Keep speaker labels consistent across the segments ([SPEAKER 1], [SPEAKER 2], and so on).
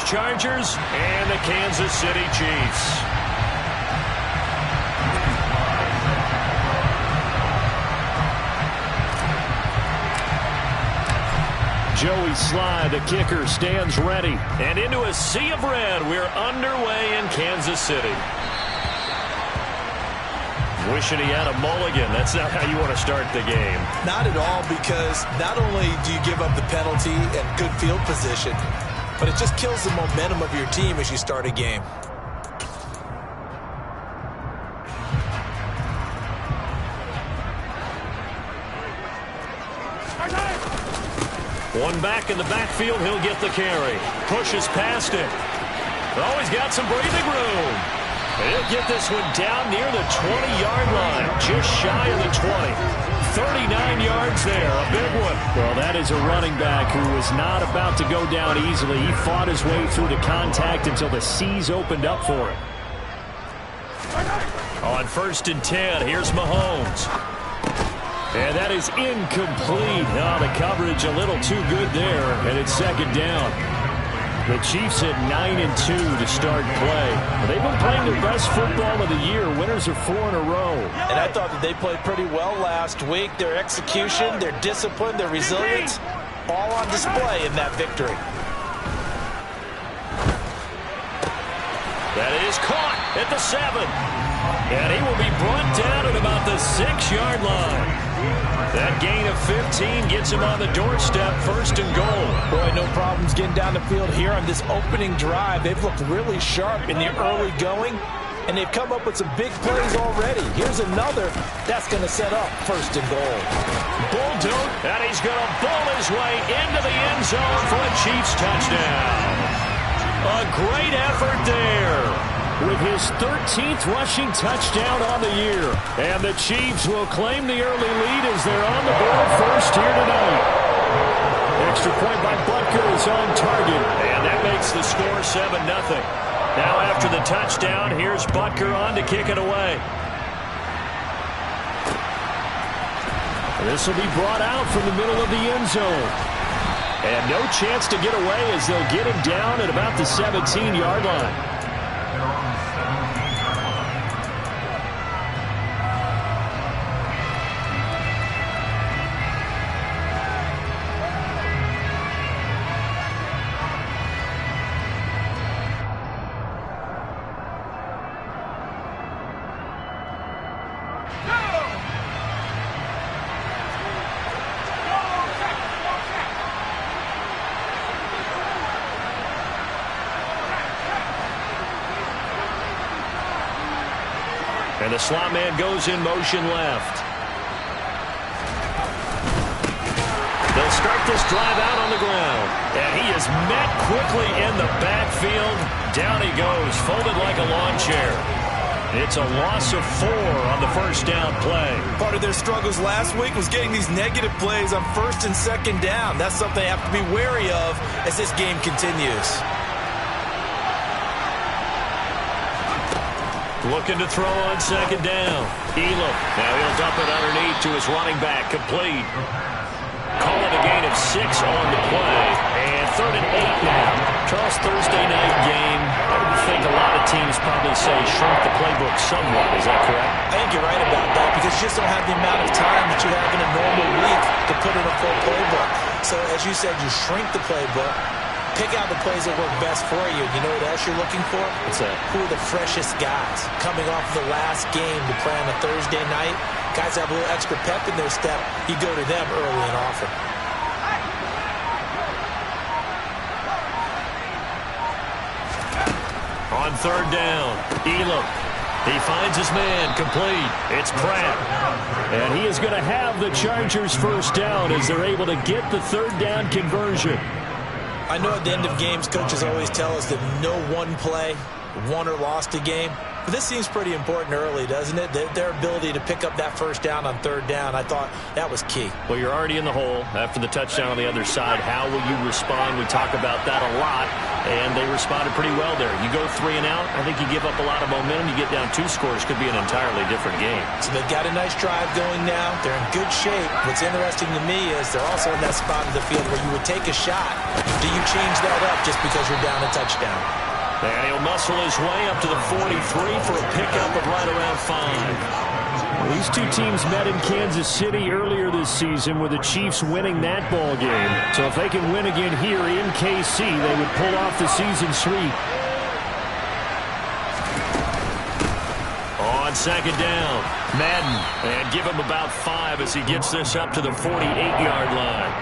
[SPEAKER 1] Chargers and the Kansas City Chiefs. Joey Sly, the kicker, stands ready. And into a sea of red, we're underway in Kansas City. Wishing he had a mulligan. That's not how you want to start the game.
[SPEAKER 2] Not at all, because not only do you give up the penalty and good field position, but it just kills the momentum of your team as you start a game.
[SPEAKER 1] One back in the backfield, he'll get the carry. Pushes past him. Oh, he's got some breathing room. He'll get this one down near the 20-yard line, just shy of the 20. 39 yards there, a big one.
[SPEAKER 3] Well, that is a running back who was not about to go down easily. He fought his way through the contact until the seas opened up for him.
[SPEAKER 1] On 1st and 10, here's Mahomes. And that is incomplete. Oh, the coverage a little too good there, and it's 2nd down. The Chiefs at 9-2 to start play. They've been playing their best football of the year. Winners are 4 in a row.
[SPEAKER 2] And I thought that they played pretty well last week. Their execution, their discipline, their resilience, all on display in that victory.
[SPEAKER 1] That is caught at the 7. And he will be brought down at about the 6-yard line. That gain of 15 gets him on the doorstep, 1st and goal.
[SPEAKER 2] Boy, no problems getting down the field here on this opening drive. They've looked really sharp in the early going, and they've come up with some big plays already. Here's another that's going to set up 1st and goal.
[SPEAKER 1] Bulldog, and he's going to bowl his way into the end zone for a Chiefs touchdown. A great effort there.
[SPEAKER 3] With his 13th rushing touchdown on the year.
[SPEAKER 1] And the Chiefs will claim the early lead as they're on the board first here tonight. Extra point by Butker is on target. And that makes the score 7-0. Now after the touchdown, here's Butker on to kick it away.
[SPEAKER 3] This will be brought out from the middle of the end zone.
[SPEAKER 1] And no chance to get away as they'll get him down at about the 17-yard line. And the slot man goes in motion left. They'll start this drive out on the ground. And he is met quickly in the backfield. Down he goes, folded like a lawn chair. It's a loss of 4 on the 1st down play.
[SPEAKER 2] Part of their struggles last week was getting these negative plays on 1st and 2nd down. That's something they have to be wary of as this game continues.
[SPEAKER 1] Looking to throw on 2nd down. Elam. Now he'll dump it underneath to his running back. Complete. Call it a gain of 6 on the play. And 3rd and 8 now. Charles, Thursday night game. I think a lot of teams probably say shrink the playbook somewhat. Is that correct?
[SPEAKER 2] I think you're right about that because you just don't have the amount of time that you have in a normal week to put in a full playbook. So as you said, you shrink the playbook. Pick out the plays that work best for you. You know what else you're looking for?
[SPEAKER 1] What's that?
[SPEAKER 2] Who are the freshest guys coming off the last game to play on a Thursday night? Guys have a little extra pep in their step. You go to them early and often.
[SPEAKER 1] On 3rd down, Elam. He finds his man, complete. It's Pratt.
[SPEAKER 3] And he is going to have the Chargers 1st down as they're able to get the 3rd down conversion.
[SPEAKER 2] I know at the end of games, coaches always tell us that no one play won or lost a game. But this seems pretty important early, doesn't it? Their ability to pick up that first down on third down, I thought that was key.
[SPEAKER 1] Well, you're already in the hole after the touchdown on the other side. How will you respond? We talk about that a lot, and they responded pretty well there. You go 3 and out, I think you give up a lot of momentum. You get down 2 scores, could be an entirely different game.
[SPEAKER 2] So they've got a nice drive going now. They're in good shape. What's interesting to me is they're also in that spot of the field where you would take a shot. Do you change that up just because you're down a touchdown?
[SPEAKER 1] And he'll muscle his way up to the 43 for a pickup of right around 5.
[SPEAKER 3] These two teams met in Kansas City earlier this season with the Chiefs winning that ball game. So if they can win again here in KC, they would pull off the season sweep.
[SPEAKER 1] On second down, Madden, and give him about 5 as he gets this up to the 48-yard line.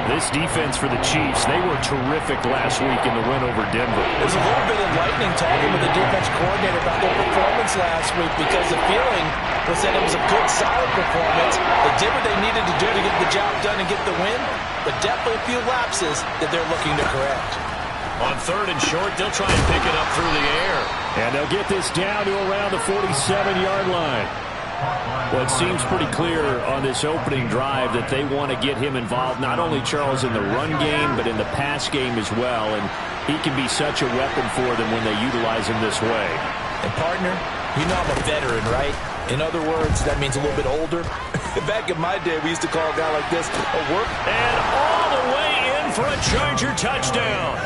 [SPEAKER 3] This defense for the Chiefs, they were terrific last week in the win over Denver.
[SPEAKER 2] There's a little bit of lightning talking with the defense coordinator about their performance last week because the feeling was that it was a good, solid performance. They did what they needed to do to get the job done and get the win, but definitely a few lapses that they're looking to correct.
[SPEAKER 1] On third and short, they'll try and pick it up through the air.
[SPEAKER 3] And they'll get this down to around the 47-yard line. Well, it seems pretty clear on this opening drive that they want to get him involved, not only, Charles, in the run game, but in the pass game as well. And he can be such a weapon for them when they utilize him this way.
[SPEAKER 2] And, partner, you know I'm a veteran, right? In other words, that means a little bit older. Back in my day, we used to call a guy like this a work.
[SPEAKER 1] And all the way in for a Charger touchdown.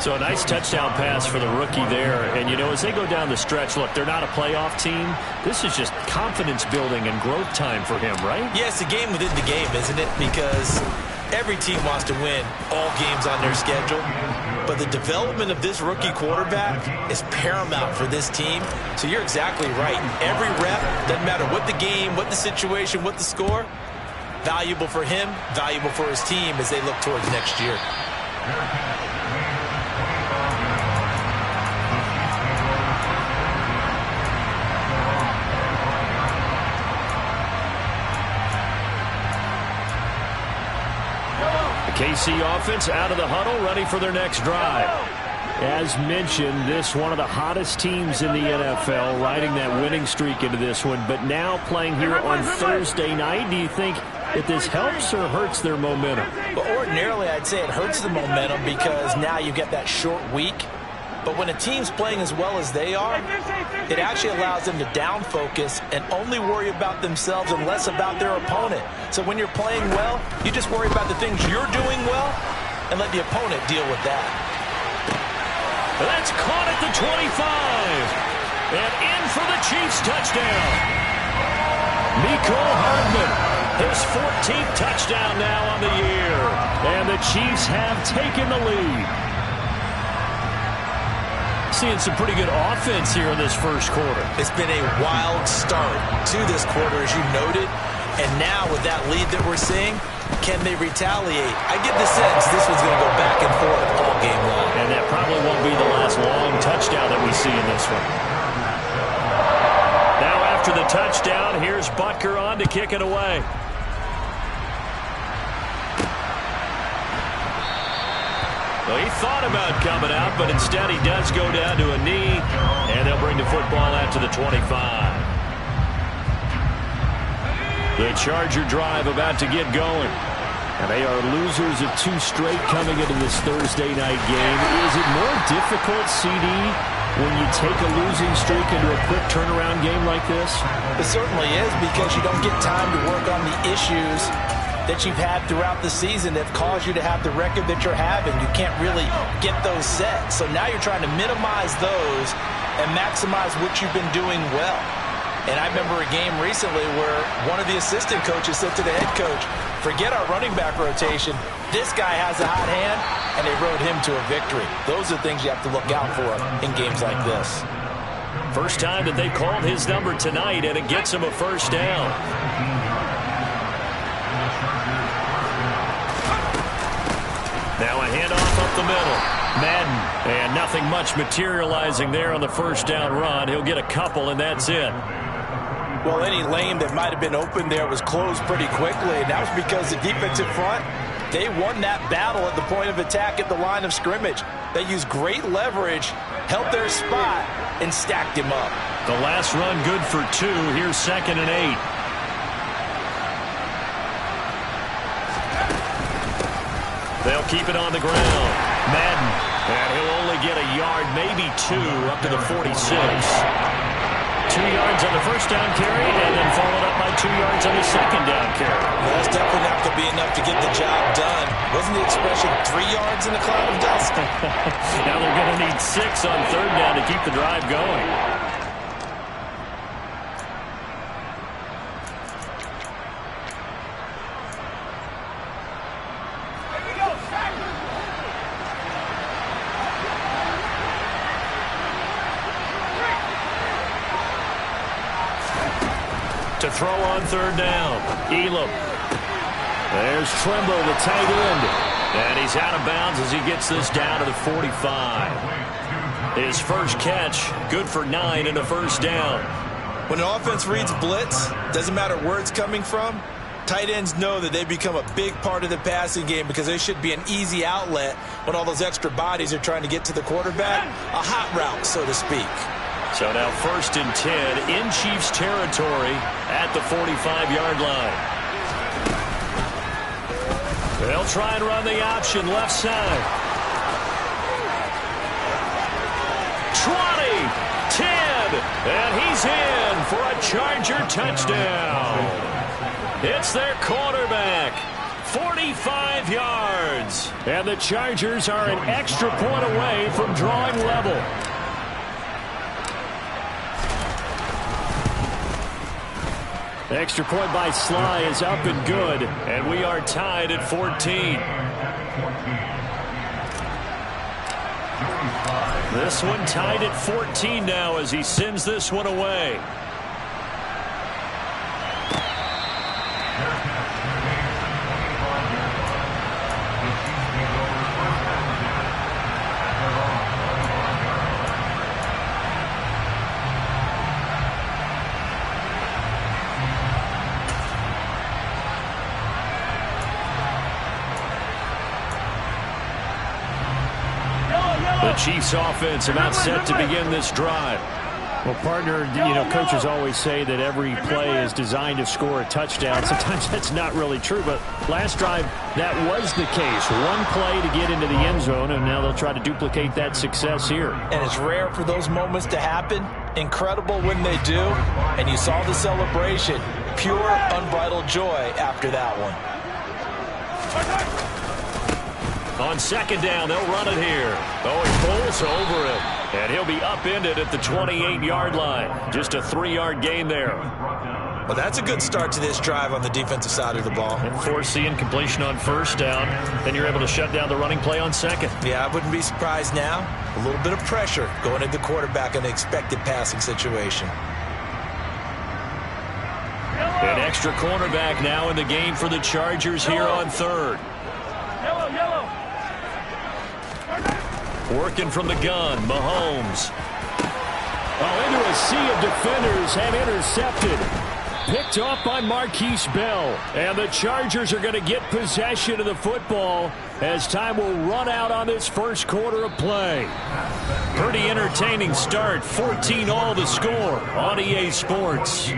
[SPEAKER 1] So a nice touchdown pass for the rookie there. And, you know, as they go down the stretch, look, they're not a playoff team. This is just confidence building and growth time for him, right?
[SPEAKER 2] Yeah, it's a game within the game, isn't it? Because every team wants to win all games on their schedule. But the development of this rookie quarterback is paramount for this team. So you're exactly right. Every rep, doesn't matter what the game, what the situation, what the score, valuable for him, valuable for his team as they look towards next year.
[SPEAKER 3] KC offense out of the huddle, ready for their next drive. As mentioned, this one of the hottest teams in the NFL, riding that winning streak into this one, but now playing here on Thursday night. Do you think that this helps or hurts their momentum?
[SPEAKER 2] Well, ordinarily, I'd say it hurts the momentum because now you get that short week. But when a team's playing as well as they are, it actually allows them to down focus and only worry about themselves and less about their opponent. So when you're playing well, you just worry about the things you're doing well and let the opponent deal with that.
[SPEAKER 1] That's caught at the 25. And in for the Chiefs touchdown. Mecole Hardman, his 14th touchdown now on the year.
[SPEAKER 3] And the Chiefs have taken the lead.
[SPEAKER 1] Seeing some pretty good offense here in this first quarter.
[SPEAKER 2] It's been a wild start to this quarter, as you noted. And now with that lead that we're seeing, can they retaliate? I get the sense this one's going to go back and forth all game long.
[SPEAKER 1] And that probably won't be the last long touchdown that we see in this one. Now after the touchdown, here's Butker on to kick it away. Well, he thought about coming out, but instead he does go down to a knee, and they'll bring the football out to the 25. The Charger drive about to get going.
[SPEAKER 3] And they are losers of 2 straight coming into this Thursday night game. Is it more difficult, CD, when you take a losing streak into a quick turnaround game like this?
[SPEAKER 2] It certainly is, because you don't get time to work on the issues that you've had throughout the season that have caused you to have the record that you're having. You can't really get those set. So now you're trying to minimize those and maximize what you've been doing well. And I remember a game recently where one of the assistant coaches said to the head coach, forget our running back rotation. This guy has a hot hand, and they rode him to a victory. Those are things you have to look out for in games like this.
[SPEAKER 1] First time that they called his number tonight, and it gets him a first down. Now a handoff up the middle. Madden, and nothing much materializing there on the first down run. He'll get a couple, and that's it.
[SPEAKER 2] Well, any lane that might have been open there was closed pretty quickly, and that was because the defensive front, They won that battle at the point of attack at the line of scrimmage. They used great leverage, held their spot, and stacked him up.
[SPEAKER 3] The last run good for 2. Here's 2nd and 8. They'll keep it on the ground. Madden. And he'll only get a yard, maybe 2, up to the 46. 2 yards on the first down carry, and then followed up by 2 yards on the second down carry.
[SPEAKER 2] Well, that's definitely not going to be enough to get the job done. Wasn't the expression 3 yards in a cloud of dust?
[SPEAKER 3] Now they're going to need 6 on 3rd down to keep the drive going. To throw on 3rd down. Elam. There's Trimble, the tight end. And he's out of bounds as he gets this down to the 45. His first catch, good for 9 and a first down.
[SPEAKER 2] When an offense reads blitz, doesn't matter where it's coming from, tight ends know that they become a big part of the passing game because they should be an easy outlet when all those extra bodies are trying to get to the quarterback. A hot route, so to speak.
[SPEAKER 3] So now 1st and 10 in Chiefs territory at the 45-yard line. They'll try and run the option left side. 20, 10, and he's in for a Charger touchdown. It's their quarterback. 45 yards. And the Chargers are an extra point away from drawing level. Extra point by Sly is up and good, and we are tied at 14. This one tied at 14 now as he sends this one away. The Chiefs offense about set to begin this drive. Well, partner, coaches always say that every play is designed to score a touchdown. Sometimes that's not really true, but last drive, that was the case. One play to get into the end zone, and now they'll try to duplicate that success here.
[SPEAKER 2] And it's rare for those moments to happen. Incredible when they do. And you saw the celebration. Pure, unbridled joy after that one.
[SPEAKER 3] On 2nd down, they'll run it here. Oh, he pulls over it. And he'll be upended at the 28-yard line. Just a 3-yard gain there.
[SPEAKER 2] Well, that's a good start to this drive on the defensive side of the ball.
[SPEAKER 3] And force the incompletion on 1st down. Then you're able to shut down the running play on 2nd.
[SPEAKER 2] Yeah, I wouldn't be surprised now. A little bit of pressure going into the quarterback in an expected passing situation.
[SPEAKER 3] An extra cornerback now in the game for the Chargers here on 3rd. Working from the gun, Mahomes. Oh, into a sea of defenders and intercepted. Picked off by Marquise Bell. And the Chargers are going to get possession of the football as time will run out on this first quarter of play. Pretty entertaining start. 14-all the score on EA Sports.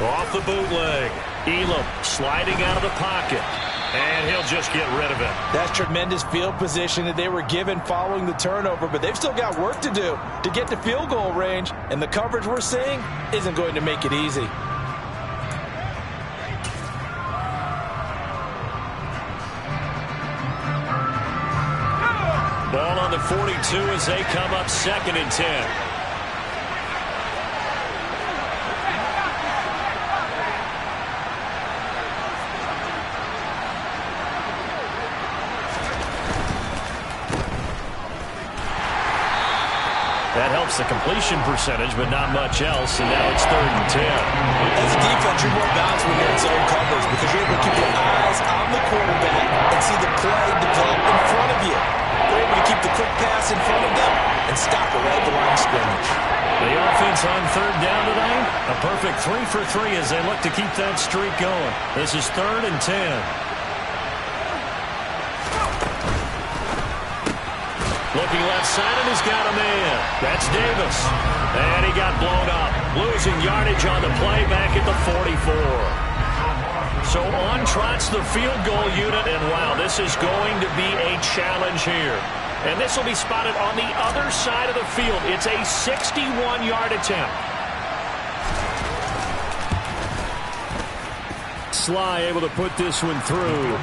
[SPEAKER 3] Off the bootleg. Elam sliding out of the pocket. And he'll just get rid of it.
[SPEAKER 2] That's tremendous field position that they were given following the turnover, but they've still got work to do to get to field goal range, and the coverage we're seeing isn't going to make it easy.
[SPEAKER 3] Ball on the 42 as they come up 2nd and 10.
[SPEAKER 1] That helps the completion percentage, but not much else, and now it's 3rd and 10.
[SPEAKER 2] As a defense, you're more balanced when you're in zone coverage because you're able to keep your eyes on the quarterback and see the play develop in front of you. You're able to keep the quick pass in front of them and stop it right at the line of scrimmage.
[SPEAKER 1] The offense on 3rd down tonight, a perfect 3 for 3 as they look to keep that streak going. This is 3rd and 10. Looking left side, and he's got a man. That's Davis. And he got blown up. Losing yardage on the play back at the 44. So on trots the field goal unit, and wow, this is going to be a challenge here. And this will be spotted on the other side of the field. It's a 61-yard attempt.
[SPEAKER 3] Sly able to put this one through.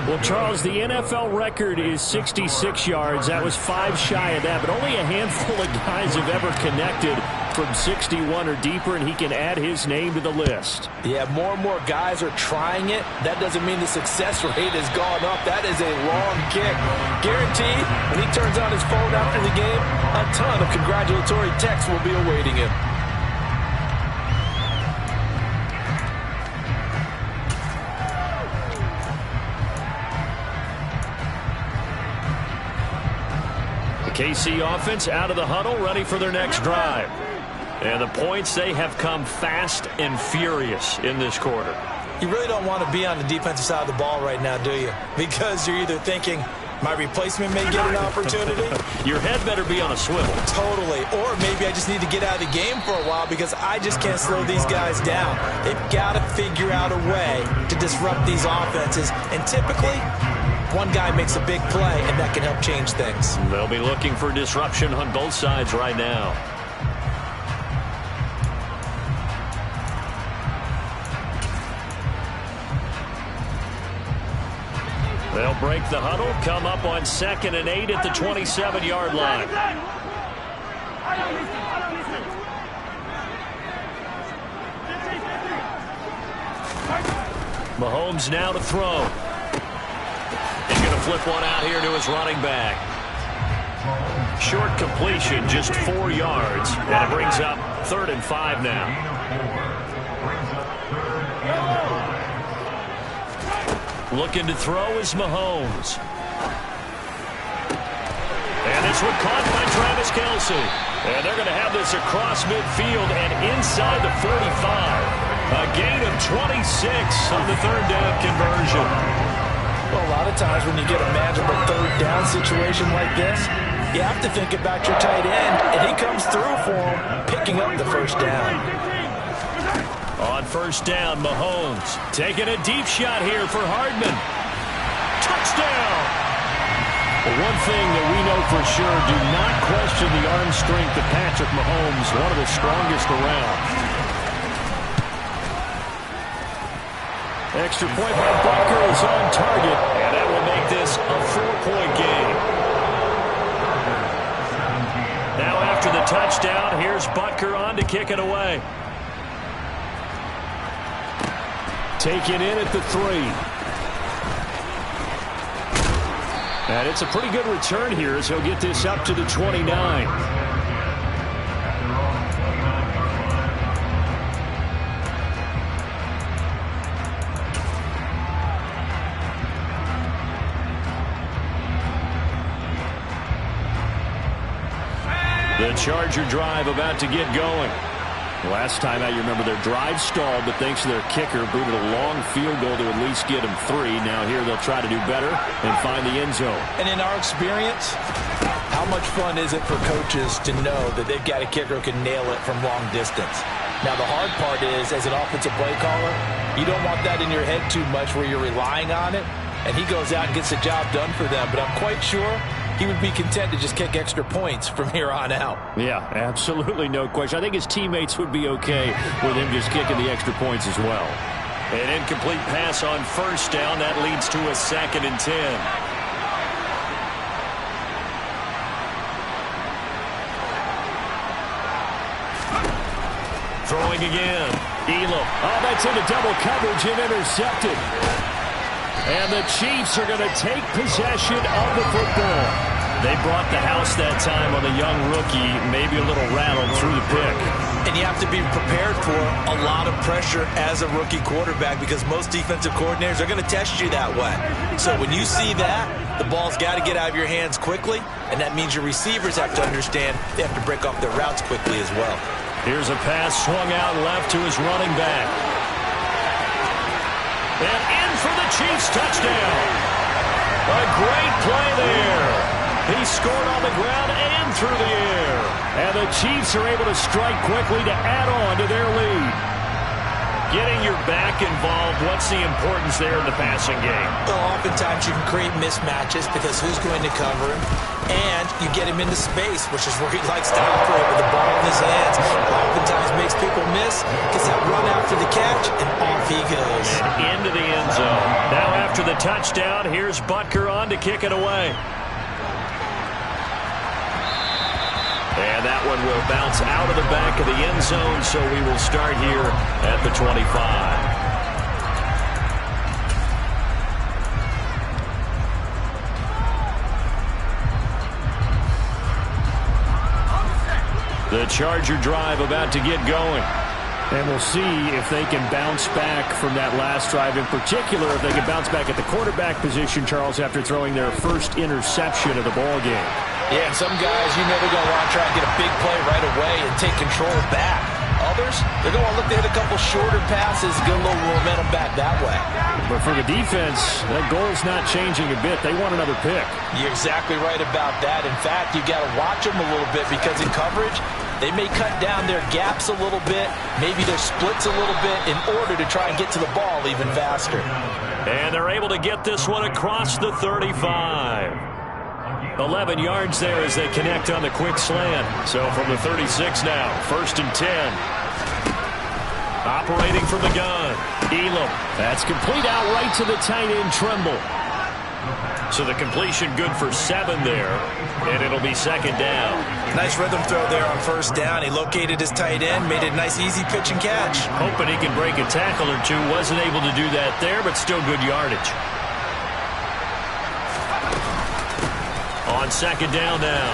[SPEAKER 3] Well, Charles, the NFL record is 66 yards. That was 5 shy of that, but only a handful of guys have ever connected from 61 or deeper, and he can add his name to the list.
[SPEAKER 2] Yeah, more and more guys are trying it. That doesn't mean the success rate has gone up. That is a long kick. Guaranteed, when he turns on his phone after the game, a ton of congratulatory texts will be awaiting him.
[SPEAKER 1] KC offense out of the huddle, ready for their next drive. And the points, they have come fast and furious in this quarter.
[SPEAKER 2] You really don't want to be on the defensive side of the ball right now, do you? Because you're either thinking, my replacement may get an opportunity.
[SPEAKER 1] Your head better be on a swivel.
[SPEAKER 2] Totally. Or maybe I just need to get out of the game for a while because I just can't slow these guys down. They've got to figure out a way to disrupt these offenses. And typically, one guy makes a big play, and that can help change things.
[SPEAKER 1] They'll be looking for disruption on both sides right now. They'll break the huddle, come up on 2nd and 8 at the 27-yard line. Mahomes now to throw. He's going to flip one out here to his running back. Short completion, just 4 yards, and it brings up 3rd and 5 now. Looking to throw is Mahomes. And this one caught by Travis Kelce. And they're going to have this across midfield and inside the 45. A gain of 26 on the 3rd down conversion.
[SPEAKER 2] Well, a lot of times when you get a manageable 3rd down situation like this, you have to think about your tight end, and he comes through for him, picking up the 1st down.
[SPEAKER 1] On 1st down, Mahomes taking a deep shot here for Hardman. Touchdown! Well, one thing that we know for sure, do not question the arm strength of Patrick Mahomes, one of the strongest around. Extra point by Butker is on target, and that will make this a 4-point game. Now after the touchdown, here's Butker on to kick it away. Taken in at the 3. And it's a pretty good return here as he'll get this up to the 29. The Charger drive about to get going. Last time out, you remember their drive stalled, but thanks to their kicker, booted a long field goal to at least get them 3. Now here they'll try to do better and find the end zone.
[SPEAKER 2] And in our experience, how much fun is it for coaches to know that they've got a kicker who can nail it from long distance? Now the hard part is, as an offensive play caller, you don't want that in your head too much where you're relying on it, and he goes out and gets the job done for them. But I'm quite sure he would be content to just kick extra points from here on out.
[SPEAKER 3] Yeah, absolutely no question. I think his teammates would be okay with him just kicking the extra points as well.
[SPEAKER 1] An incomplete pass on 1st down. That leads to a 2nd and 10. Throwing again. Elam.
[SPEAKER 3] Oh, that's into double coverage and intercepted. And the Chiefs are going to take possession of the football. They brought the house that time on the young rookie, maybe a little rattled through the pick.
[SPEAKER 2] And you have to be prepared for a lot of pressure as a rookie quarterback because most defensive coordinators are going to test you that way. So when you see that, the ball's got to get out of your hands quickly, and that means your receivers have to understand they have to break off their routes quickly as well.
[SPEAKER 3] Here's a pass swung out left to his running back. And in for the Chiefs touchdown. A great play there. He scored on the ground and through the air. And the Chiefs are able to strike quickly to add on to their lead. Getting your back involved, what's the importance there in the passing game?
[SPEAKER 2] Well, oftentimes you can create mismatches because who's going to cover him? And you get him into space, which is where he likes to operate with the ball in his hands. It oftentimes makes people miss, gets that run after the catch, and off he goes.
[SPEAKER 3] And into the end zone. Now after the touchdown, here's Butker on to kick it away. And that one will bounce out of the back of the end zone, so we will start here at the 25. The Charger drive about to get going. And we'll see if they can bounce back from that last drive. In particular, if they can bounce back at the quarterback position, Charles, after throwing their first interception of the ball game.
[SPEAKER 2] Yeah, and some guys, you know they're going to want to try and get a big play right away and take control back. Others, they're going to look to hit a couple shorter passes, get a little momentum back that way.
[SPEAKER 3] But for the defense, that goal's not changing a bit. They want another pick.
[SPEAKER 2] You're exactly right about that. In fact, you got to watch them a little bit because in coverage, they may cut down their gaps a little bit, maybe their splits a little bit in order to try and get to the ball even faster.
[SPEAKER 3] And they're able to get this one across the 35. 11 yards there as they connect on the quick slant. So from the 36 now, 1st and 10. Operating from the gun. Elam. That's complete out right to the tight end, Trimble. So the completion good for 7 there, and it'll be 2nd down.
[SPEAKER 2] Nice rhythm throw there on 1st down. He located his tight end, made it a nice easy pitch and catch.
[SPEAKER 3] Hoping he can break a tackle or two. Wasn't able to do that there, but still good yardage. On 2nd down now,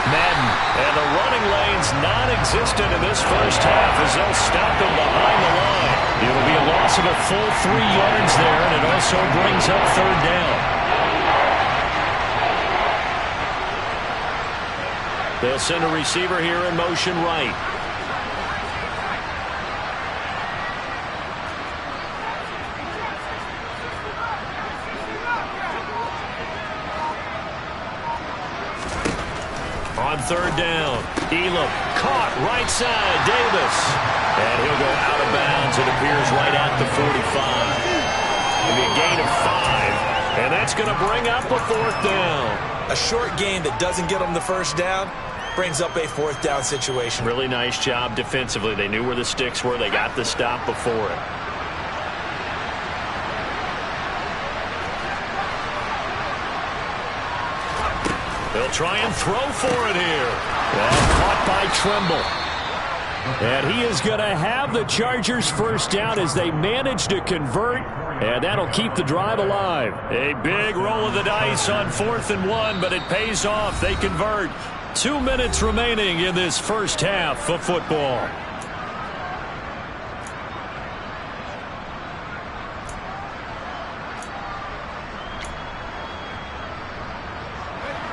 [SPEAKER 3] Madden. And the running lane's non-existent in this first half as they'll stop him behind the line. It'll be a loss of a full 3 yards there, and it also brings up 3rd down. They'll send a receiver here in motion right. On 3rd down, Elam caught right side, Davis. And he'll go out of bounds. It appears right at the 45. It'll be a gain of 5. And that's going to bring up a 4th down.
[SPEAKER 2] A short gain that doesn't get them the 1st down brings up a 4th down situation.
[SPEAKER 3] Really nice job defensively. They knew where the sticks were. They got the stop before it. They'll try and throw for it here. And caught by Trimble. And he is going to have the Chargers 1st down as they manage to convert. And that'll keep the drive alive. A big roll of the dice on 4th and 1, but it pays off. They convert. 2 minutes remaining in this first half of football.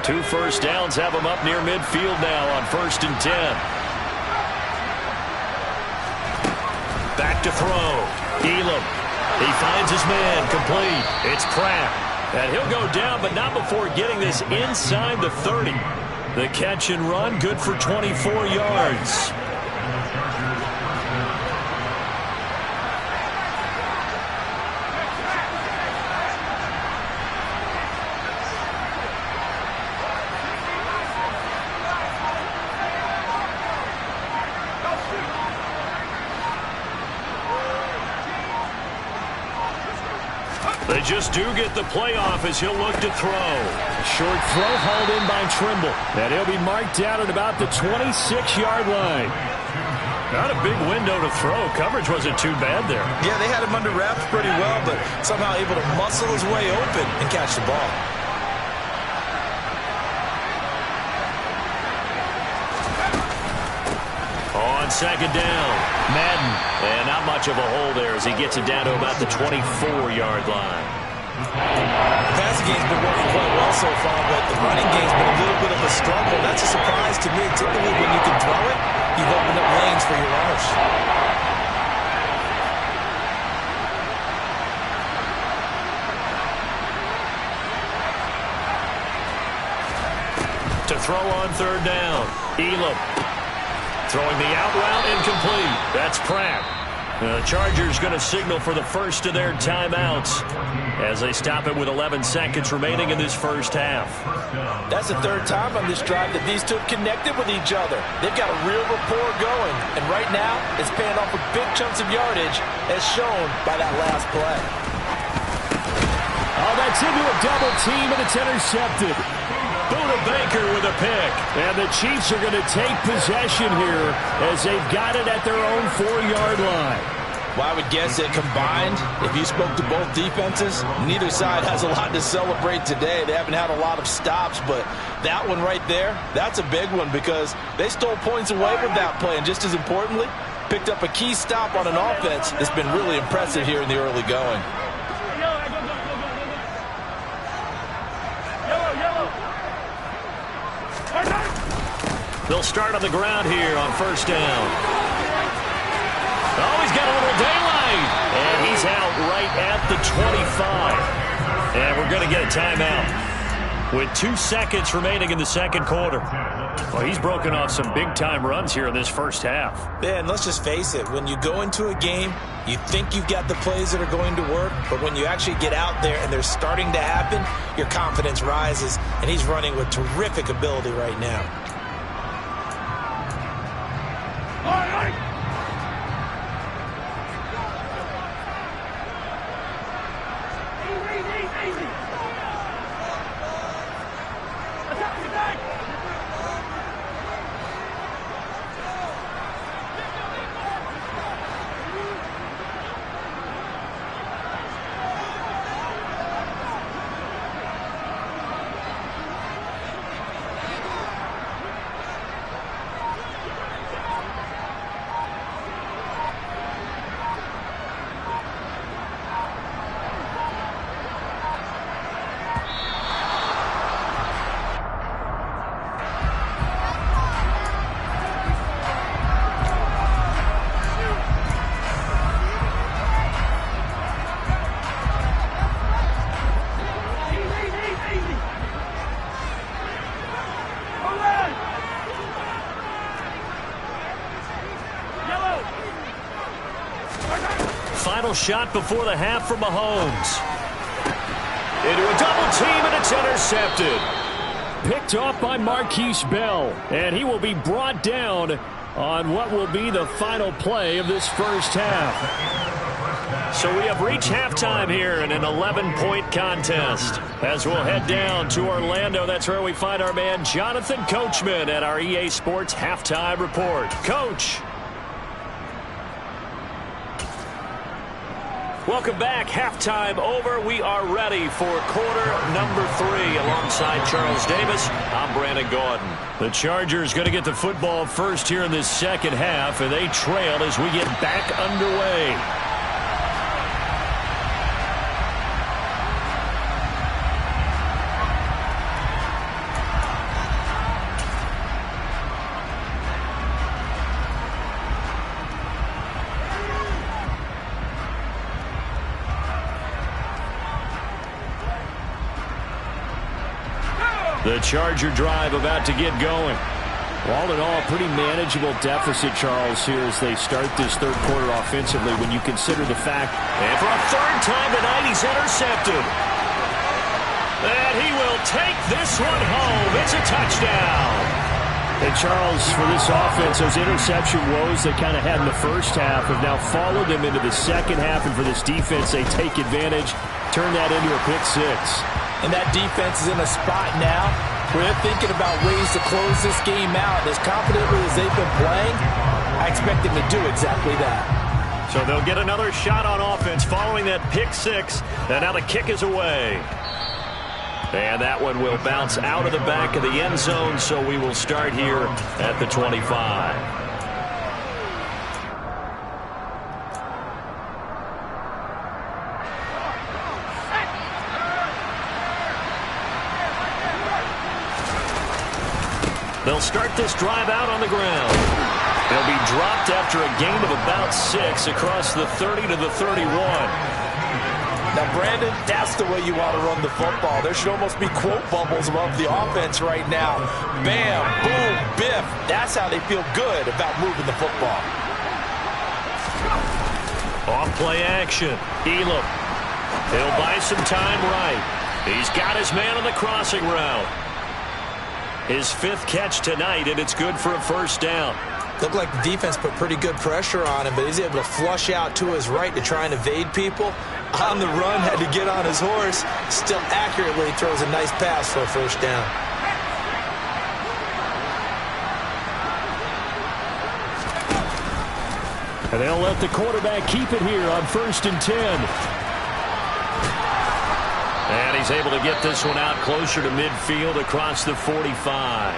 [SPEAKER 3] Two 1st downs have them up near midfield now on 1st and 10. Back to throw. Elam. He finds his man complete. It's Pratt. And he'll go down, but not before getting this inside the 30. The catch and run, good for 24 yards. They just do get the playoff as he'll look to throw. Short throw hauled in by Trimble. And he'll be marked down at about the 26-yard line. Not a big window to throw. Coverage wasn't too bad there.
[SPEAKER 2] Yeah, they had him under wraps pretty well, but somehow able to muscle his way open and catch the ball.
[SPEAKER 1] on second down. Madden. And not much of a hole there as he gets it down to about the 24-yard line.
[SPEAKER 2] The passing game's been working quite well so far, but the running game's been a little bit of a struggle. That's a surprise to me. Typically, when you can throw it, you've opened up lanes for your runners.
[SPEAKER 1] To throw on third down. Elam throwing the out route incomplete. That's Pratt. The Chargers going to signal for the first of their timeouts as they stop it with 11 seconds remaining in this first half.
[SPEAKER 2] That's the third time on this drive that these two have connected with each other. They've got a real rapport going, and right now it's paying off with big chunks of yardage as shown by that last play.
[SPEAKER 3] Oh, that's into a double team, and it's intercepted.
[SPEAKER 1] Buda Baker with a pick.
[SPEAKER 3] And the Chiefs are going to take possession here as they've got it at their own 4-yard line.
[SPEAKER 2] Well, I would guess that combined, if you spoke to both defenses, neither side has a lot to celebrate today. They haven't had a lot of stops, but that one right there, that's a big one because they stole points away with that play. And just as importantly, picked up a key stop on an offense that's been really impressive here in the early going.
[SPEAKER 1] They'll start on the ground here on first down. Oh, he's got a little daylight. And he's out right at the 25. And we're going to get a timeout with 2 seconds remaining in the second quarter.
[SPEAKER 3] Well, he's broken off some big-time runs here in this first half.
[SPEAKER 2] Yeah, and let's just face it. When you go into a game, you think you've got the plays that are going to work, but when you actually get out there and they're starting to happen, your confidence rises, and he's running with terrific ability right now.
[SPEAKER 1] Final shot before the half from Mahomes. Into a double team, and it's intercepted.
[SPEAKER 3] Picked off by Marquise Bell, and he will be brought down on what will be the final play of this first half.
[SPEAKER 1] So we have reached halftime here in an 11-point contest. As we'll head down to Orlando, that's where we find our man Jonathan Coachman at our EA Sports Halftime Report. Coach. Welcome back. Halftime over. We are ready for quarter number 3 alongside Charles Davis. I'm Brandon Gordon.
[SPEAKER 3] The Chargers going to get the football first here in this second half, and they trail as we get back underway. The Charger drive about to get going. All in all, pretty manageable deficit, Charles, here as they start this third quarter offensively when you consider the fact.
[SPEAKER 1] And for a third time tonight, he's intercepted. And he will take this one home. It's a touchdown.
[SPEAKER 3] And Charles, for this offense, those interception woes they kind of had in the first half have now followed them into the second half. And for this defense, they take advantage, turn that into a pick six.
[SPEAKER 2] And that defense is in a spot now where they're thinking about ways to close this game out. As confidently as they've been playing, I expect them to do exactly that.
[SPEAKER 1] So they'll get another shot on offense following that pick six. And now the kick is away. And that one will bounce out of the back of the end zone, so we will start here at the 25. They'll start this drive out on the ground. They'll be dropped after a gain of about 6 across the 30 to the 31.
[SPEAKER 2] Now, Brandon, that's the way you want to run the football. There should almost be quote bubbles above the offense right now. Bam, boom, biff. That's how they feel good about moving the football.
[SPEAKER 1] Off play action. Elam. He'll buy some time right. He's got his man on the crossing route. His 5th catch tonight, and it's good for a first down.
[SPEAKER 2] Looked like the defense put pretty good pressure on him, but he's able to flush out to his right to try and evade people. On the run, had to get on his horse. Still accurately throws a nice pass for a first down.
[SPEAKER 3] And they'll let the quarterback keep it here on 1st and 10.
[SPEAKER 1] And he's able to get this one out closer to midfield across the 45.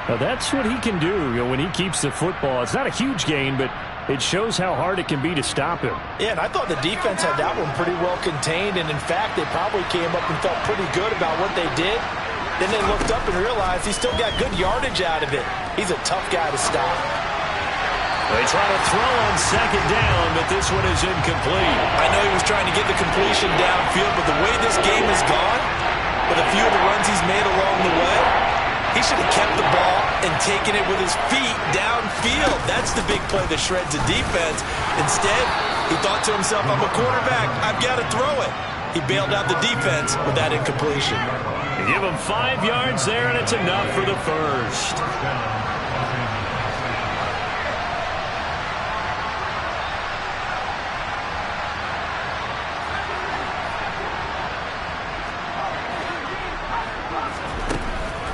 [SPEAKER 3] Now that's what he can do, when he keeps the football. It's not a huge gain, but it shows how hard it can be to stop him.
[SPEAKER 2] Yeah, and I thought the defense had that one pretty well contained, and in fact, they probably came up and felt pretty good about what they did. Then they looked up and realized he still got good yardage out of it. He's a tough guy to stop.
[SPEAKER 1] They try to throw on 2nd down, but this one is incomplete.
[SPEAKER 2] I know he was trying to get the completion downfield, but the way this game has gone, with a few of the runs he's made along the way, he should have kept the ball and taken it with his feet downfield. That's the big play that shreds the defense. Instead, he thought to himself, I'm a quarterback, I've got to throw it. He bailed out the defense with that incompletion.
[SPEAKER 1] You give him 5 yards there, and it's enough for the first.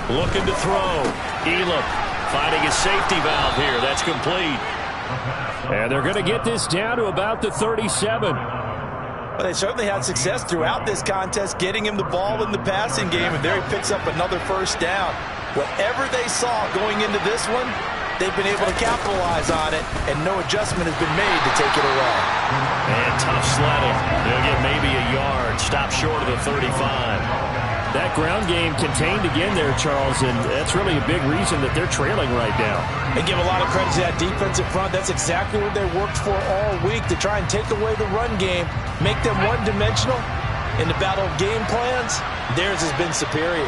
[SPEAKER 1] Looking to throw. Elam finding his safety valve here. That's complete.
[SPEAKER 3] And they're going to get this down to about the 37.
[SPEAKER 2] Well, they certainly had success throughout this contest getting him the ball in the passing game, and there he picks up another first down. Whatever they saw going into this one, they've been able to capitalize on it, and no adjustment has been made to take it away.
[SPEAKER 1] And tough sledding. They'll get maybe a yard. Stop short of the 35.
[SPEAKER 3] That ground game contained again there, Charles, and that's really a big reason that they're trailing right now.
[SPEAKER 2] They give a lot of credit to that defensive front. That's exactly what they worked for all week, to try and take away the run game, make them one-dimensional. In the battle of game plans, theirs has been superior.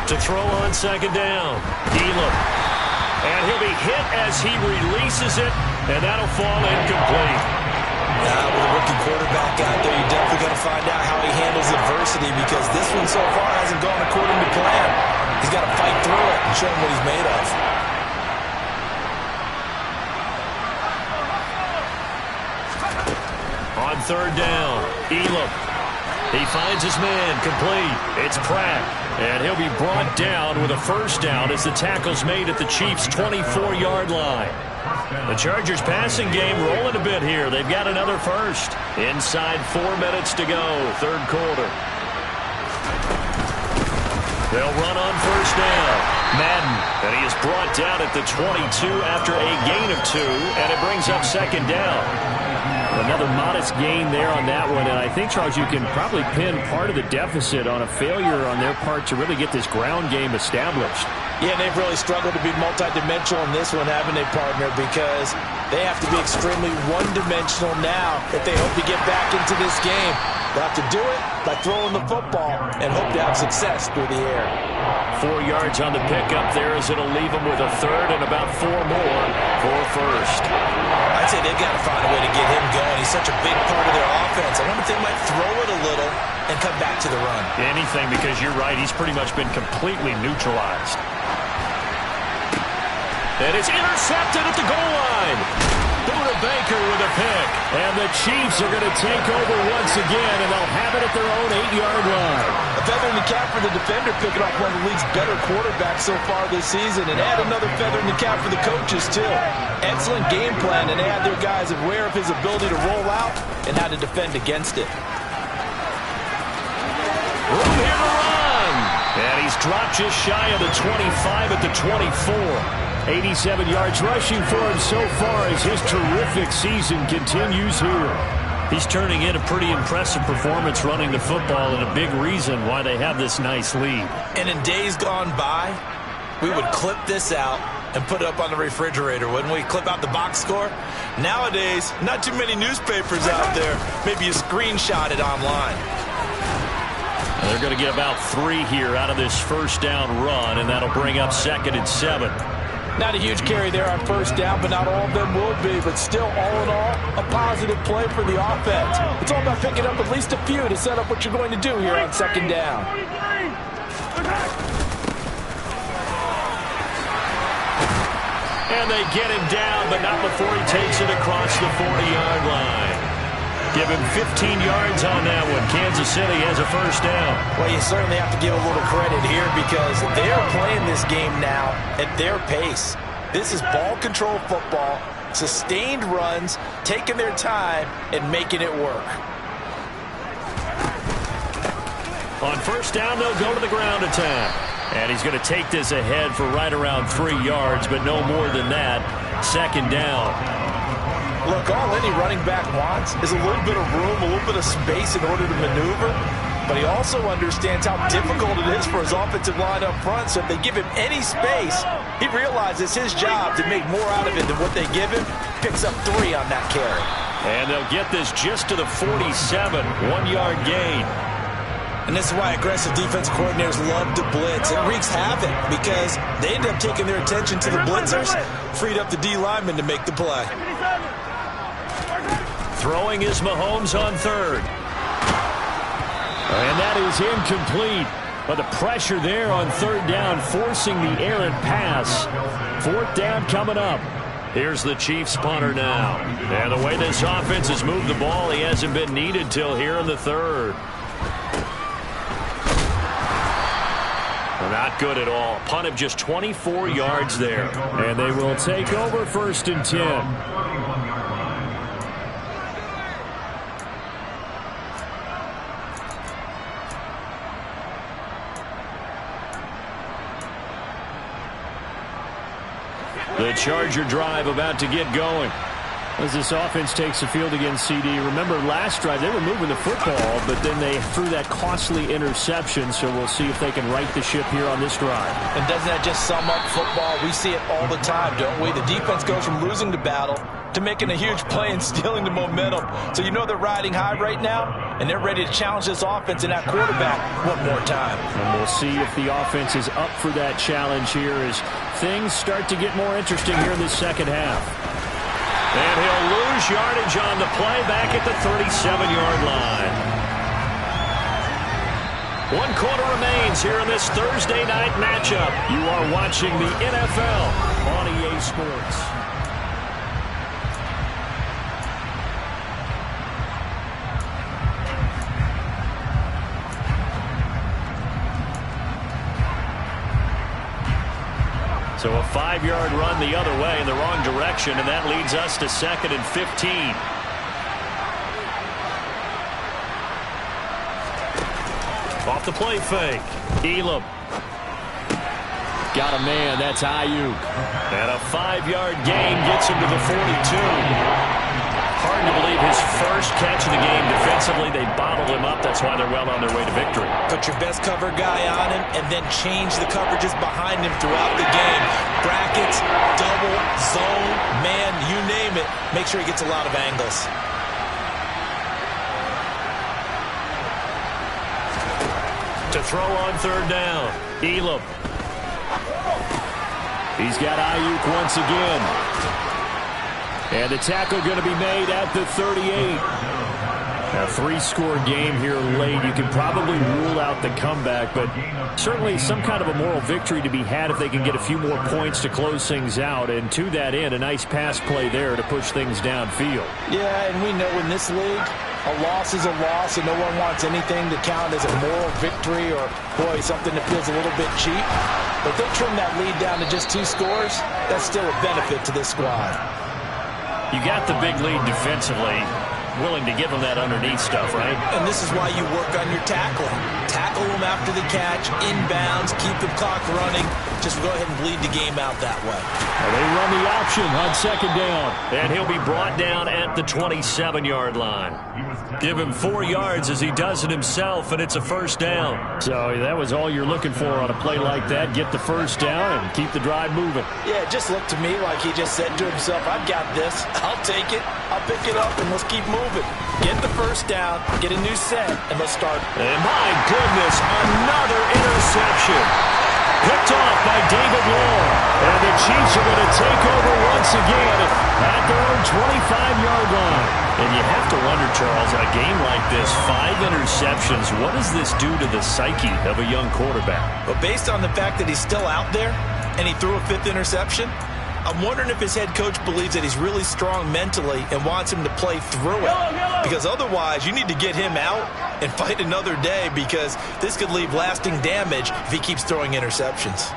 [SPEAKER 1] To throw on 2nd down. Elam. And he'll be hit as he releases it, and that'll fall incomplete.
[SPEAKER 2] With a rookie quarterback out there, you're definitely going to find out how he handles adversity, because this one so far hasn't gone according to plan. He's got to fight through it and show him what he's made of.
[SPEAKER 1] On 3rd down, Elam. He finds his man, complete. It's Pratt, and he'll be brought down with a first down as the tackle's made at the Chiefs' 24-yard line. The Chargers' passing game rolling a bit here. They've got another first. Inside 4 minutes to go, 3rd quarter. They'll run on first down. Madden, and he is brought down at the 22 after a gain of 2, and it brings up 2nd down.
[SPEAKER 3] Another modest gain there on that one, and I think, Charles, you can probably pin part of the deficit on a failure on their part to really get this ground game established.
[SPEAKER 2] Yeah, they've really struggled to be multidimensional in this one, haven't they, partner? Because they have to be extremely one-dimensional now if they hope to get back into this game. They'll have to do it by throwing the football and hope to have success through the air.
[SPEAKER 1] 4 yards on the pickup there as it'll leave them with a third and about 4 more for first.
[SPEAKER 2] I'd say they've got to find a way to get him going. He's such a big part of their offense. I wonder if they might throw it a little and come back to the run.
[SPEAKER 1] Anything, because you're right. He's pretty much been completely neutralized. And it's intercepted at the goal line. Buda Baker with a pick. And the Chiefs are going to take over once again, and they'll have it at their own 8-yard line.
[SPEAKER 2] A feather in the cap for the defender, picking off one of the league's better quarterbacks so far this season, and add another feather in the cap for the coaches, too. Excellent game plan, and they had their guys aware of his ability to roll out and how to defend against it.
[SPEAKER 1] Room here to run. And he
[SPEAKER 3] He's dropped just shy of the 25 at the 24. 87 yards rushing for him so far as his terrific season continues here.
[SPEAKER 1] He's turning in a pretty impressive performance running the football, and a big reason why they have this nice lead.
[SPEAKER 2] And in days gone by, we would clip this out and put it up on the refrigerator, wouldn't we? Clip out the box score. Nowadays, not too many newspapers out there. Maybe you screenshot it online.
[SPEAKER 1] They're going to get about 3 here out of this first down run, and that'll bring up 2nd and 7.
[SPEAKER 4] Not a huge carry there on first down, but not all of them will be. But still, all in all, a positive play for the offense. It's all about picking up at least a few to set up what you're going to do here on 2nd down.
[SPEAKER 1] And they get him down, but not before he takes it across the 40-yard line. Give him 15 yards on that one. Kansas City has a first down.
[SPEAKER 2] Well, you certainly have to give a little credit here because they're playing this game now at their pace. This is ball control football, sustained runs, taking their time and making it work.
[SPEAKER 1] On first down, they'll go to the ground attack. And he's going to take this ahead for right around 3 yards, but no more than that. 2nd down.
[SPEAKER 2] Look, all any running back wants is a little bit of room, a little bit of space in order to maneuver. But he also understands how difficult it is for his offensive line up front. So if they give him any space, he realizes his job to make more out of it than what they give him. Picks up 3 on that carry.
[SPEAKER 1] And they'll get this just to the 47, 1-yard gain.
[SPEAKER 2] And this is why aggressive defense coordinators love to blitz. It wreaks havoc because they end up taking their attention to the blitzers, freed up the D lineman to make the play.
[SPEAKER 1] Throwing is Mahomes on 3rd.
[SPEAKER 3] And that is incomplete. But the pressure there on 3rd down, forcing the errant pass. 4th down coming up.
[SPEAKER 1] Here's the Chiefs punter now. And the way this offense has moved the ball, he hasn't been needed till here in the 3rd. Not good at all. Punt of just 24 yards there.
[SPEAKER 3] And they will take over 1st and 10.
[SPEAKER 1] The Charger drive about to get going.
[SPEAKER 3] As this offense takes the field against CD, remember last drive they were moving the football, but then they threw that costly interception, so we'll see if they can right the ship here on this drive.
[SPEAKER 2] And doesn't that just sum up football? We see it all the time, don't we? The defense goes from losing the battle to making a huge play and stealing the momentum. So you know they're riding high right now, and they're ready to challenge this offense and that quarterback one more time.
[SPEAKER 3] And we'll see if the offense is up for that challenge here as things start to get more interesting here in this second half.
[SPEAKER 1] And he'll lose yardage on the play back at the 37-yard line. 1 quarter remains here in this Thursday night matchup. You are watching the NFL on EA Sports. So a 5-yard run the other way in the wrong direction, and that leads us to 2nd and 15. Off the play fake. Elam.
[SPEAKER 3] Got a man. That's Ayuk.
[SPEAKER 1] And a 5-yard gain gets him to the 42. Hard to believe his first catch of the game defensively. They bottled him up. That's why they're well on their way to victory.
[SPEAKER 2] Put your best cover guy on him and then change the coverages behind him throughout the game. Brackets, double, zone, man, you name it. Make sure he gets a lot of angles.
[SPEAKER 1] To throw on 3rd down. Elam.
[SPEAKER 3] He's got Ayuk once again. And the tackle going to be made at the 38. A 3-score game here late. You can probably rule out the comeback, but certainly some kind of a moral victory to be had if they can get a few more points to close things out. And to that end, a nice pass play there to push things downfield.
[SPEAKER 4] Yeah, and we know in this league, a loss is a loss, and no one wants anything to count as a moral victory or, boy, something that feels a little bit cheap. But if they trim that lead down to just 2 scores, that's still a benefit to this squad.
[SPEAKER 1] You got the big lead defensively.
[SPEAKER 3] willing to give him that underneath stuff, right?
[SPEAKER 2] And this is why you work on your tackling. Tackle him after the catch, inbounds, keep the clock running. Just go ahead and bleed the game out that way.
[SPEAKER 3] Well, they run the option on second down.
[SPEAKER 1] And he'll be brought down at the 27-yard line. Give him 4 yards as he does it himself, and it's a first down.
[SPEAKER 3] So that was all you're looking for on a play like that. Get the first down and keep the drive moving.
[SPEAKER 2] Yeah, it just looked to me like he just said to himself, I've got this. I'll take it. I'll pick it up, and let's keep moving. Get the first down, get a new set, and let's start.
[SPEAKER 1] And my goodness, another interception. Picked off by David Long. And the Chiefs are going to take over once again at their own 25-yard line. And you have to wonder, Charles, in a game like this, 5 interceptions, what does this do to the psyche of a young quarterback?
[SPEAKER 2] But based on the fact that he's still out there and he threw a 5th interception, I'm wondering if his head coach believes that he's really strong mentally and wants him to play through it. Because otherwise, you need to get him out and fight another day, because this could leave lasting damage if he keeps throwing interceptions.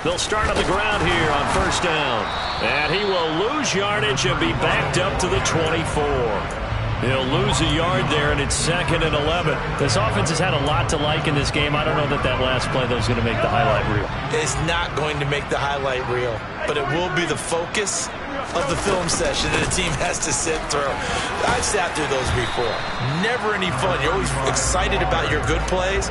[SPEAKER 1] They'll start on the ground here on first down. And he will lose yardage and be backed up to the 24. He'll lose a yard there, and it's 2nd and 11.
[SPEAKER 3] This offense has had a lot to like in this game. I don't know that last play, though, is going to make the highlight reel.
[SPEAKER 2] It's not going to make the highlight reel, but it will be the focus of the film session that a team has to sit through. I've sat through those before. Never any fun. You're always excited about your good plays,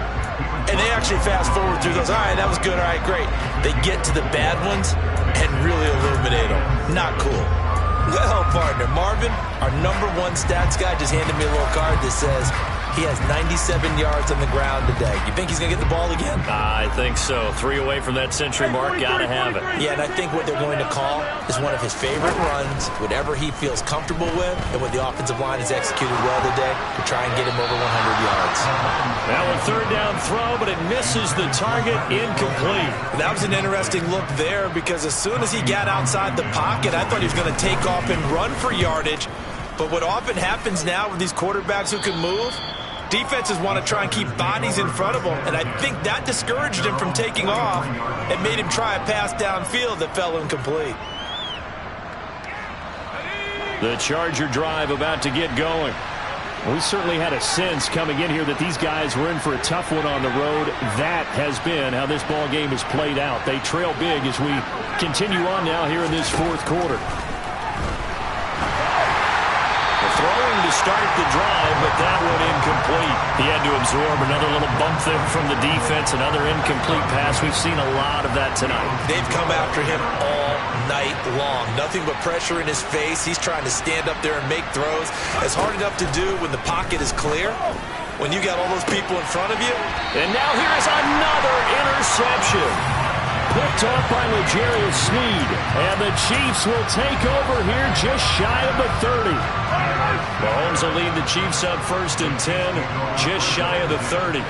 [SPEAKER 2] and they actually fast forward through those. All right, that was good. All right, great. They get to the bad ones and really illuminate them. Not cool. Well, partner, Marvin, our #1 stats guy, just handed me a little card that says he has 97 yards on the ground today. You think he's going to get the ball again?
[SPEAKER 1] I think so. 3 away from that century mark. Got to have it.
[SPEAKER 2] Yeah, and I think what they're going to call is one of his favorite runs, whatever he feels comfortable with, and what the offensive line has executed well today to try and get him over 100 yards.
[SPEAKER 1] Now a 3rd down throw, but it misses the target. Incomplete.
[SPEAKER 2] That was an interesting look there, because as soon as he got outside the pocket, I thought he was going to take off and run for yardage. But what often happens now with these quarterbacks who can move, defenses want to try and keep bodies in front of them, and I think that discouraged him from taking off and made him try a pass downfield that fell incomplete.
[SPEAKER 3] The Charger drive about to get going. We certainly had a sense coming in here that these guys were in for a tough one on the road. That has been how this ball game has played out. They trail big as we continue on now here in this 4th quarter.
[SPEAKER 1] Throwing to start the drive, but that one incomplete. He had to absorb another little bump there from the defense, another incomplete pass. We've seen a lot of that tonight.
[SPEAKER 2] They've come after him all night long. Nothing but pressure in his face. He's trying to stand up there and make throws. It's hard enough to do when the pocket is clear, when you got all those people in front of you.
[SPEAKER 1] And now here is another interception.
[SPEAKER 3] Picked off by L'Jarius Sneed. And the Chiefs will take over here just shy of the 30.
[SPEAKER 1] Mahomes will lead the Chiefs up 1st and 10, just shy of the 30.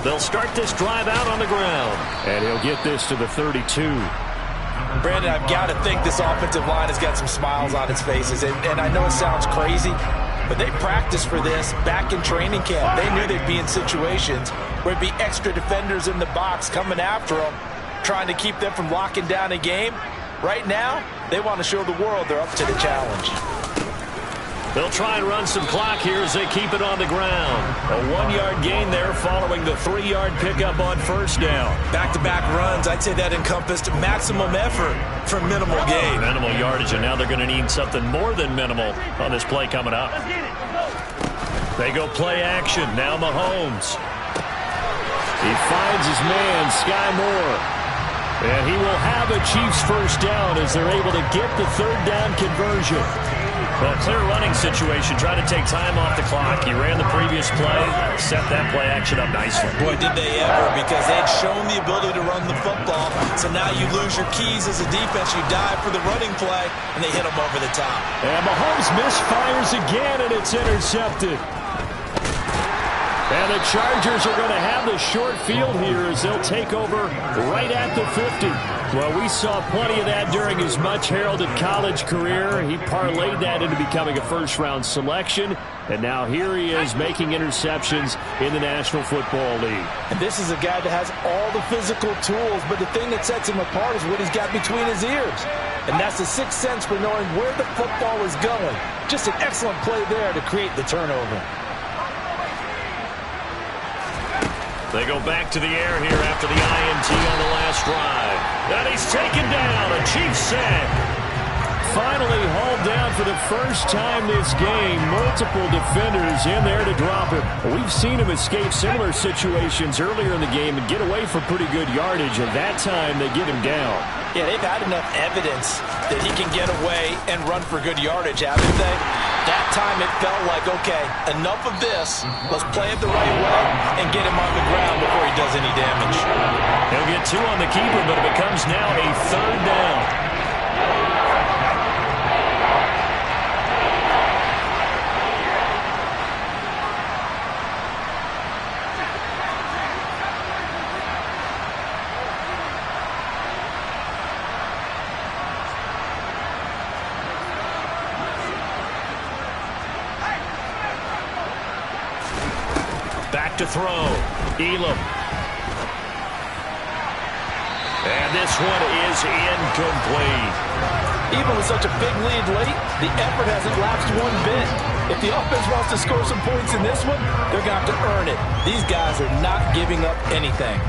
[SPEAKER 1] They'll start this drive out on the ground.
[SPEAKER 3] And he'll get this to the 32.
[SPEAKER 2] Brandon, I've got to think this offensive line has got some smiles on its faces. And I know it sounds crazy, but they practiced for this back in training camp. They knew they'd be in situations where it'd be extra defenders in the box coming after them, trying to keep them from locking down a game. Right now, they want to show the world they're up to the challenge.
[SPEAKER 1] They'll try and run some clock here as they keep it on the ground. A 1-yard gain there following the 3-yard pickup on first down.
[SPEAKER 2] Back-to-back runs, I'd say that encompassed maximum effort for minimal gain.
[SPEAKER 1] Minimal yardage, and now they're going to need something more than minimal on this play coming up. They go play action. Now Mahomes.
[SPEAKER 3] He finds his man, Sky Moore. And he will have a Chiefs first down as they're able to get the 3rd down conversion.
[SPEAKER 1] Well, clear running situation. Try to take time off the clock. He ran the previous play, set that play action up nicely.
[SPEAKER 2] Boy, did they ever, because they had shown the ability to run the football. So now you lose your keys as a defense. You dive for the running play, and they hit them over the top.
[SPEAKER 3] And Mahomes misfires again, and it's intercepted. And the Chargers are going to have the short field here as they'll take over right at the 50. Well, we saw plenty of that during his much-heralded college career. He parlayed that into becoming a first-round selection. And now here he is making interceptions in the National Football League.
[SPEAKER 4] And this is a guy that has all the physical tools, but the thing that sets him apart is what he's got between his ears. And that's the sixth sense for knowing where the football is going. Just an excellent play there to create the turnover.
[SPEAKER 1] They go back to the air here after the INT on the last drive. And he's taken down, a Chiefs sack.
[SPEAKER 3] Finally hauled down for the first time this game. Multiple defenders in there to drop him. We've seen him escape similar situations earlier in the game and get away for pretty good yardage, and that time they get him down.
[SPEAKER 4] Yeah, they've had enough evidence that he can get away and run for good yardage, haven't they? That time it felt like, okay, enough of this. Let's play it the right way and get him on the ground before he does any damage.
[SPEAKER 1] He'll get 2 on the keeper, but it becomes now a 3rd down. Back to throw. Elam. And this one is incomplete.
[SPEAKER 4] Even with such a big lead late, the effort hasn't lapsed one bit. If the offense wants to score some points in this one, they're going to have to earn it. These guys are not giving up anything.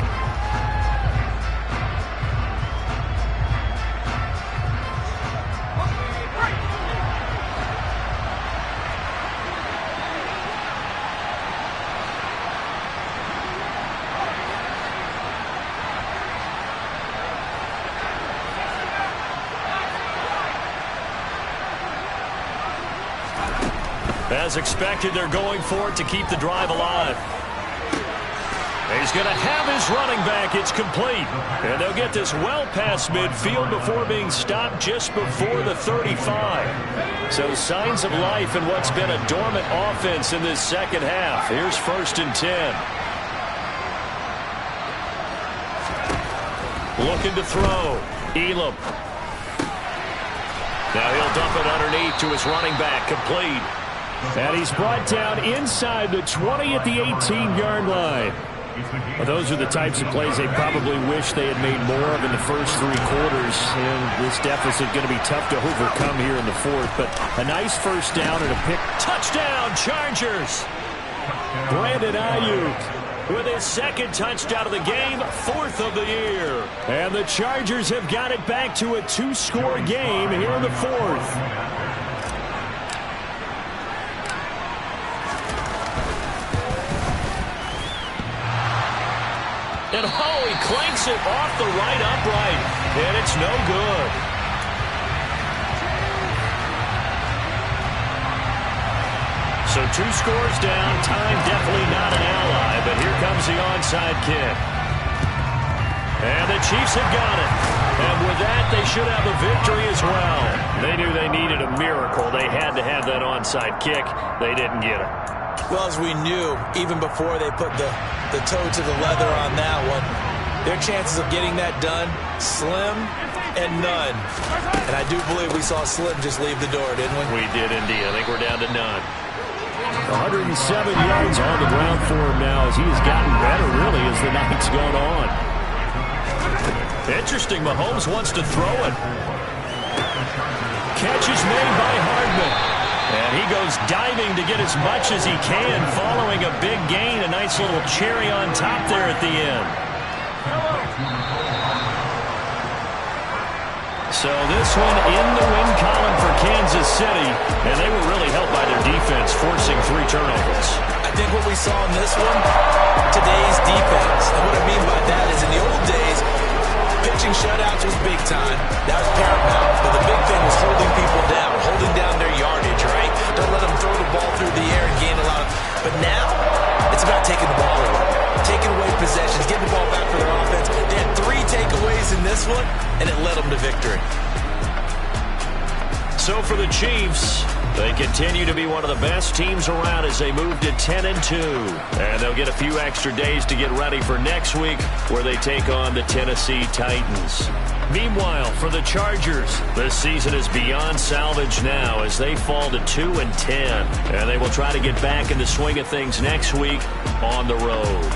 [SPEAKER 1] As expected, they're going for it to keep the drive alive. He's going to have his running back. It's complete. And they'll get this well past midfield before being stopped just before the 35. So signs of life in what's been a dormant offense in this second half. Here's 1st and 10. Looking to throw. Elam. Now he'll dump it underneath to his running back. Complete.
[SPEAKER 3] And he's brought down inside the 20 at the 18-yard line. Well, those are the types of plays they probably wish they had made more of in the first 3 quarters. And this deficit going to be tough to overcome here in the 4th. But a nice first down and a pick.
[SPEAKER 1] Touchdown, Chargers!
[SPEAKER 3] Brandon Ayuk
[SPEAKER 1] with his 2nd touchdown of the game, 4th of the year.
[SPEAKER 3] And the Chargers have got it back to a 2-score game here in the 4th.
[SPEAKER 1] And he clanks it off the right upright, and it's no good. So 2 scores down, time definitely not an ally, but here comes the onside kick. And the Chiefs have got it. And with that, they should have a victory as well. They knew they needed a miracle. They had to have that onside kick. They didn't get it.
[SPEAKER 2] Well, as we knew, even before they put the toe to the leather on that one, their chances of getting that done, slim and none. And I do believe we saw Slim just leave the door, didn't we?
[SPEAKER 1] We did indeed. I think we're down to none.
[SPEAKER 3] 107 yards on the ground for him now as he has gotten better, really, as the night's gone on.
[SPEAKER 1] Interesting. Mahomes wants to throw it. Catch is made by Hardman. And he goes diving to get as much as he can, following a big gain. A nice little cherry on top there at the end. So this one in the win column for Kansas City. And they were really helped by their defense, forcing 3 turnovers.
[SPEAKER 2] I think what we saw in this one, today's defense. And what I mean by that is in the old days, pitching shutouts was big time. That was paramount. But the big thing was holding people down, holding down their yardage, right? Don't let them throw the ball through the air and gain a lot of... But now, it's about taking the ball away. Taking away possessions, getting the ball back for their offense. They had 3 takeaways in this one, and it led them to victory.
[SPEAKER 1] So for the Chiefs, they continue to be one of the best teams around as they move to 10-2. And they'll get a few extra days to get ready for next week, where they take on the Tennessee Titans. Meanwhile, for the Chargers, the season is beyond salvage now as they fall to 2-10. And they will try to get back in the swing of things next week on the road.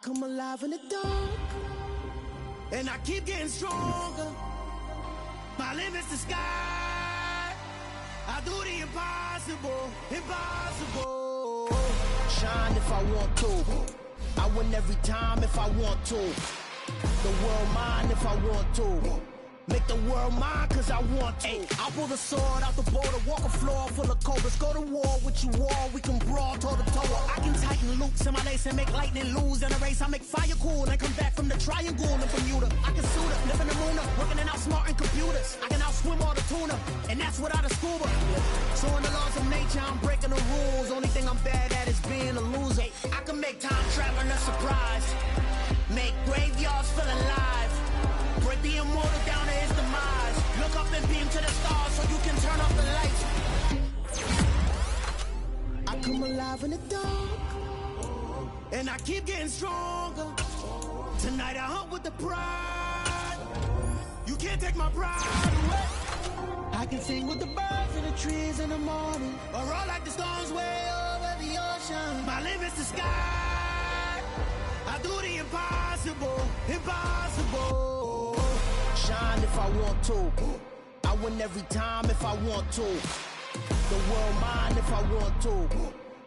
[SPEAKER 5] Come alive in the dark, and I keep getting stronger. My limit's the sky. I do the impossible, impossible. Shine if I want to. I win every time if I want to. The world mine if I want to. Make the world mine cause I want to. I'll pull the sword out the border, walk a floor full of cobras. Go to war with you all, we can brawl toe to toe. I can tighten loops in my lace and make lightning lose in a race. I make fire cool and come back from the triangle in Bermuda. I can suit up, live in the moon up, working and outsmarting computers. I can outswim all the tuna, and that's without a scuba. So in the laws of nature, I'm breaking the rules. Only thing I'm bad at is being a loser. I can make time traveling a surprise. Make graveyards feel alive. Break the immortal down to his demise. Look up and beam to the stars so you can turn off the lights. I come alive in the dark, and I keep getting stronger. Tonight I hunt with the pride. You can't take my pride away. I can sing with the birds and the trees in the morning, or roll like the storms way over the ocean. My limit's the sky. I do the impossible, impossible. Shine if I want to. I win every time if I want to. The world mine if I want to.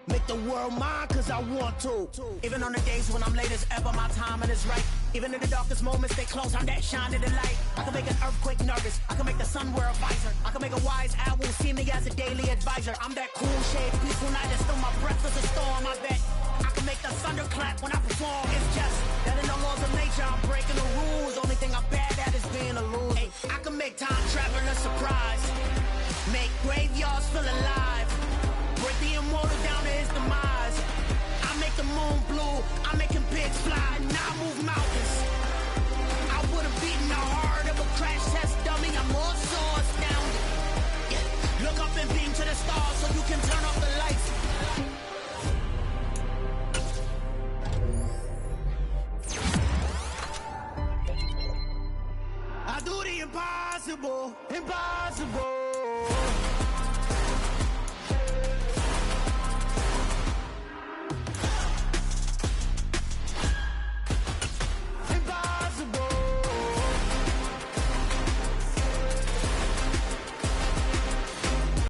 [SPEAKER 5] Make the world mine cause I want to. Even on the days when I'm late as ever, my timing is right. Even in the darkest moments, they close, I'm that shining the light. I can make an earthquake nervous. I can make the sun wear a visor. I can make a wise owl see me as a daily advisor. I'm that cool shade, peaceful night, and still my breath is a storm, I bet. I can make the thunder clap when I perform. It's just that in the laws of nature, I'm breaking the rules. Only thing I'm bad at is being a loser. Hey, I can make time traveling a surprise. Make graveyards feel alive. Break the immortal down to his demise. I make the moon blue. I make him pigs fly. Now I move mountains. I would have beaten the heart of a crash test dummy. I'm more so astounded. Yeah. Look up and beam to the stars so you can turn off the lights. I do the impossible, impossible.